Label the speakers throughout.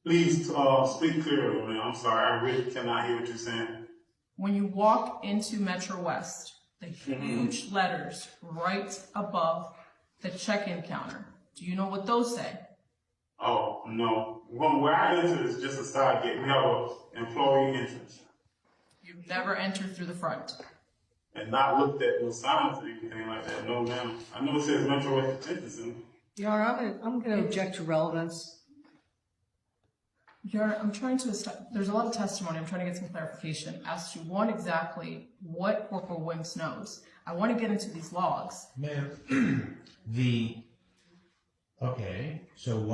Speaker 1: Please speak clearly, man. I'm sorry, I really cannot hear what you're saying.
Speaker 2: When you walk into Metro West, the huge letters right above the check-in counter, do you know what those say?
Speaker 1: Oh, no. Where I enter is just a side gate. We have an employee entrance.
Speaker 2: You've never entered through the front.
Speaker 1: And not looked at no signs or anything like that. No, ma'am. I know it says Metro West Detention Center.
Speaker 3: Your Honor, I'm going to object to relevance.
Speaker 2: Your Honor, I'm trying to there's a lot of testimony. I'm trying to get some clarification as to exactly what Corporal Wims knows. I want to get into these logs.
Speaker 4: Ma'am, okay, so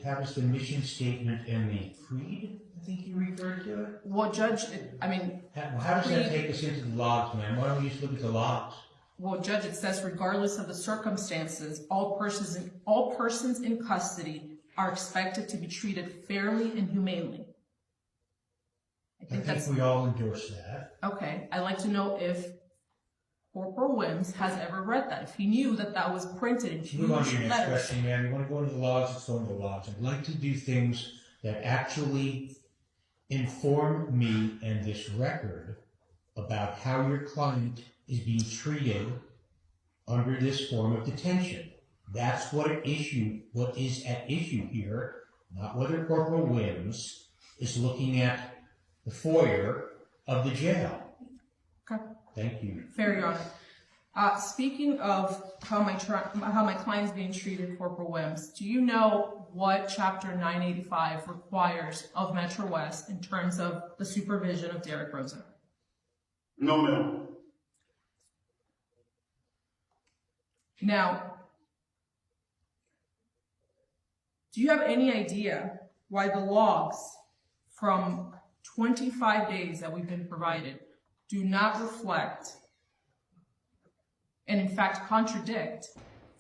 Speaker 4: how does the mission statement and the creed, I think you referred to it?
Speaker 2: Well, Judge,
Speaker 4: how does that take us into the logs, ma'am? Why don't we just look at the logs?
Speaker 2: Well, Judge, it says regardless of the circumstances, all persons in custody are expected to be treated fairly and humanely. I think
Speaker 4: we all endorse that.
Speaker 2: Okay, I'd like to know if Corporal Wims has ever read that, if he knew that that was printed in huge letters.
Speaker 4: Move on to your next question, ma'am. You want to go into the logs? Let's go into the logs. I'd like to do things that actually inform me and this record about how your client is being treated under this form of detention. That's what is at issue here, not whether Corporal Wims is looking at the foyer of the jail.
Speaker 2: Okay.
Speaker 4: Thank you.
Speaker 2: Fair, Your Honor. Speaking of how my client is being treated, Corporal Wims, do you know what Chapter 985 requires of Metro West in terms of the supervision of Derek Rosa?
Speaker 1: No, ma'am.
Speaker 2: Now, do you have any idea why the logs from 25 days that we've been provided do not reflect and in fact contradict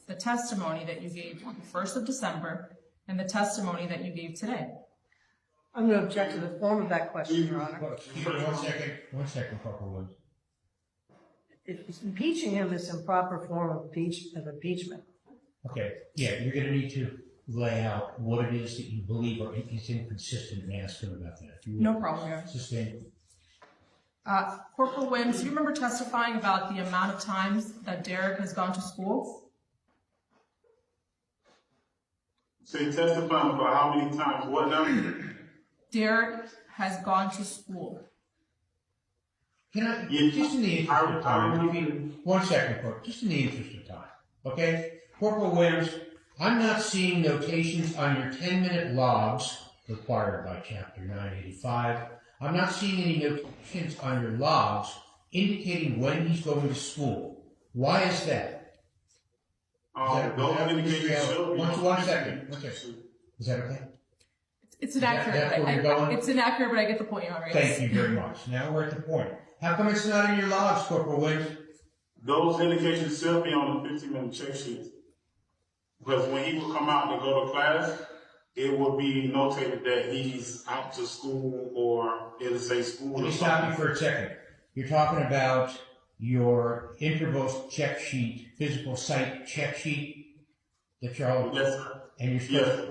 Speaker 2: the testimony that you gave on the 1st of December and the testimony that you gave today?
Speaker 3: I'm going to object to the form of that question, Your Honor.
Speaker 4: One second, Corporal Wims.
Speaker 3: If impeaching him is improper form of impeachment.
Speaker 4: Okay, yeah, you're going to need to lay out what it is that you believe or is inconsistent and ask him about that.
Speaker 2: No problem, Your Honor.
Speaker 4: Sustain.
Speaker 2: Corporal Wims, do you remember testifying about the amount of times that Derek has gone to school?
Speaker 1: So you testifying about how many times, what number?
Speaker 2: Derek has gone to school.
Speaker 4: Can I, just in the interest of time, one second, Corporal, just in the interest of time, okay? Corporal Wims, I'm not seeing notations on your 10-minute logs required by Chapter 985. I'm not seeing any notations on your logs indicating when he's going to school. Why is that? One second. Is that okay?
Speaker 2: It's inaccurate. It's inaccurate, but I get the point, Your Honor.
Speaker 4: Thank you very much. Now we're at the point. How come it's not in your logs, Corporal Wims?
Speaker 1: Those indications should be on the 15-minute check sheet. Because when he will come out to go to class, it will be notated that he's out to school or it'll say school.
Speaker 4: Let me stop you for a second. You're talking about your interval check sheet, physical site check sheet that you're all...
Speaker 1: Yes, sir.
Speaker 4: And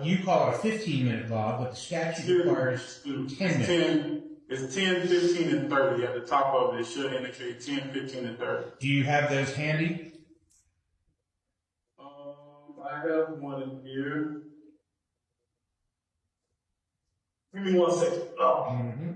Speaker 4: you call it a 15-minute log, but the statute requires 10 minutes.
Speaker 1: It's 10, 15, and 30. At the top of it, it should indicate 10, 15, and 30.
Speaker 4: Do you have those handy?
Speaker 1: I have one here. Give me 1 second. Oh.
Speaker 4: Mm-hmm.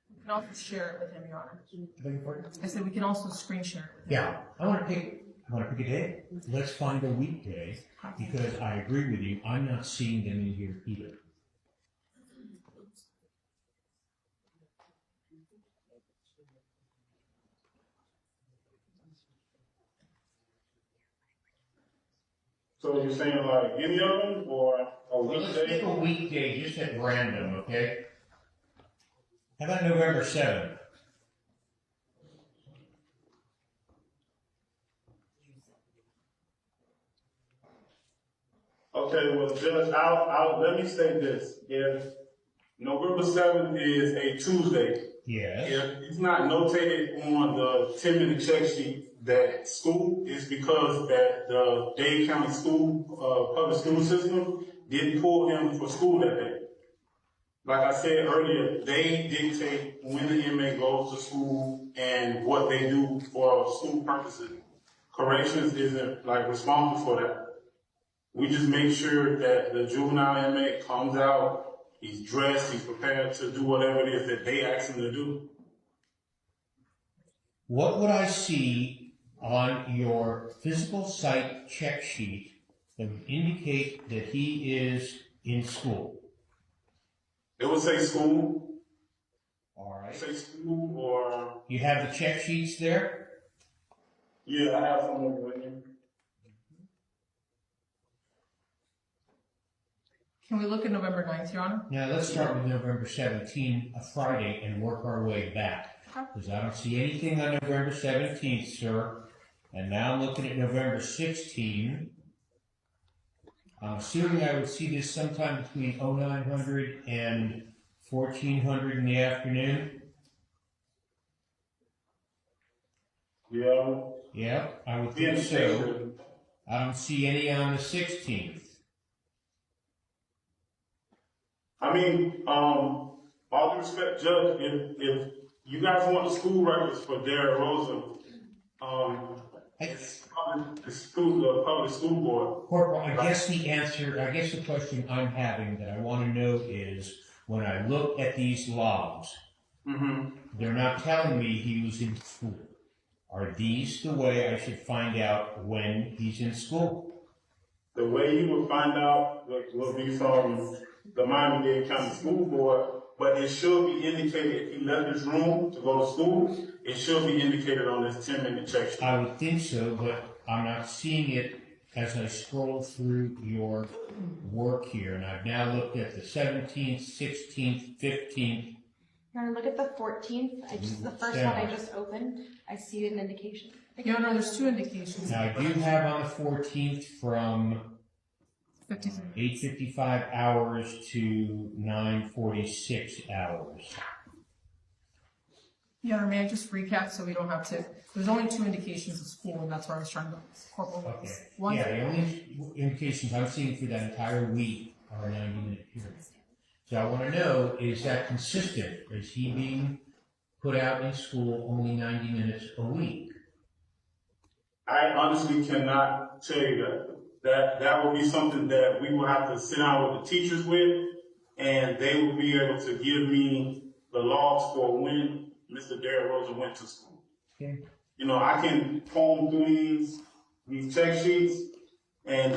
Speaker 2: We can also share it with him, Your Honor.
Speaker 4: I beg your pardon?
Speaker 2: I said we can also screen share it with him.
Speaker 4: Yeah. I want to pick a day. Let's find a weekday, because I agree with you. I'm not seeing them in here either.
Speaker 1: So you're saying like any of them or a weekday?
Speaker 4: Let's pick a weekday just at random, okay? How about November 7th?
Speaker 1: Okay, well, Judge, let me say this. If November 7th is a Tuesday,
Speaker 4: Yes.
Speaker 1: if it's not notated on the 10-minute check sheet that school, is because that the Dade County School, public school system didn't pull him for school that day. Like I said earlier, they dictate when the inmate goes to school and what they do for school purposes. Corrections isn't like responsible for that. We just make sure that the juvenile inmate comes out, he's dressed, he's prepared to do whatever it is that they ask him to do.
Speaker 4: What would I see on your physical site check sheet that would indicate that he is in school?
Speaker 1: It would say school,
Speaker 4: All right.
Speaker 1: say school, or
Speaker 4: You have the check sheets there?
Speaker 1: yeah, I have some with me.
Speaker 2: Can we look at November 9th, Your Honor?
Speaker 4: Now, let's start with November 17, a Friday, and work our way back. Because I don't see anything on November 17th, sir. And now I'm looking at November 16. I'm assuming I would see this sometime between 0900 and 1400 in the afternoon.
Speaker 1: Yeah.
Speaker 4: Yeah, I would think so. I don't see any on the 16th.
Speaker 1: I mean, all due respect, Judge, if you guys want the school records for Derek Rosa, it's the public school board.
Speaker 4: Corporal, I guess the question I'm having that I want to know is, when I look at these logs, they're not telling me he was in school. Are these the way I should find out when he's in school?
Speaker 1: The way you would find out will be from the Miami-Dade County School Board, but it should be indicated if he left his room to go to school, it should be indicated on this 10-minute check sheet.
Speaker 4: I would think so, but I'm not seeing it as I scroll through your work here. And I've now looked at the 17th, 16th, 15th.
Speaker 5: Your Honor, look at the 14th. The first one I just opened, I see an indication.
Speaker 2: Your Honor, there's two indications.
Speaker 4: Now, I do have on the 14th from 8:55 hours to 9:46 hours.
Speaker 2: Your Honor, may I just recap so we don't have to? There's only two indications of school, and that's where I was trying to corporal.
Speaker 4: Okay.
Speaker 2: One,
Speaker 4: Yeah, the only indications I'm seeing for that entire week are 90-minute periods. So I want to know, is that consistent? Is he being put out in school only 90 minutes a week?
Speaker 1: I honestly cannot tell you that. That will be something that we will have to sit down with the teachers with, and they will be able to give me the logs for when Mr. Derek Rosa went to school.
Speaker 4: Okay.
Speaker 1: You know, I can comb through these check sheets, and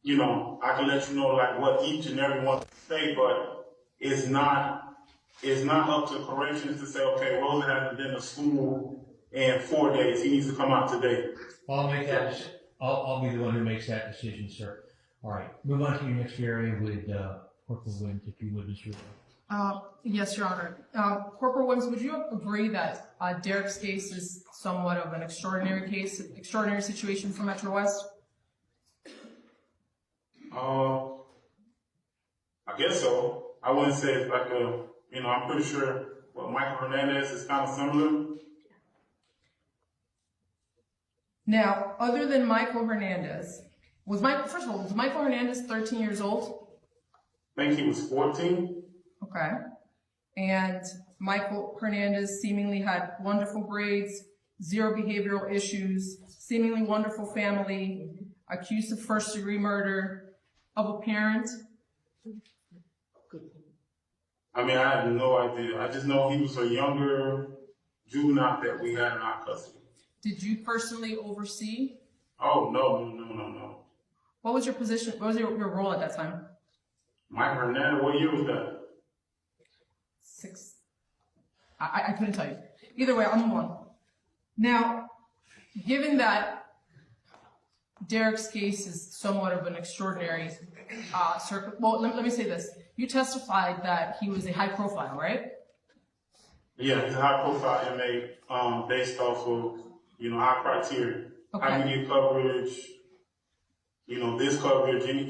Speaker 1: you know, I can let you know like what each and every one say, but it's not up to corrections to say, okay, Rosa hasn't been to school in 4 days. He needs to come out today.
Speaker 4: I'll make that. I'll be the one who makes that decision, sir. All right. Move on to your next area with Corporal Williams, if you would, Mr.
Speaker 2: yes, Your Honor. Corporal Williams, would you agree that Derek's case is somewhat of an extraordinary case, extraordinary situation for Metro West?
Speaker 1: I guess so. I wouldn't say it's like a, you know, I'm pretty sure what Michael Hernandez is kind of similar.
Speaker 2: Now, other than Michael Hernandez, was Michael Hernandez 13 years old?
Speaker 1: I think he was 14.
Speaker 2: Okay. And Michael Hernandez seemingly had wonderful grades, zero behavioral issues, seemingly wonderful family, accused of first-degree murder of a parent.
Speaker 1: I mean, I have no idea. I just know he was a younger juvenile that we had in our custody.
Speaker 2: Did you personally oversee?
Speaker 1: Oh, no.
Speaker 2: What was your position? What was your role at that time?
Speaker 1: Michael Hernandez, what year was that?
Speaker 2: 6. I couldn't tell you. Either way, I'll move on. Now, given that Derek's case is somewhat of an extraordinary well, let me say this. You testified that he was a high profile, right?
Speaker 1: Yeah, he's a high profile inmate based off of, you know, our criteria.
Speaker 2: Okay.
Speaker 1: High media coverage, you know, this coverage, any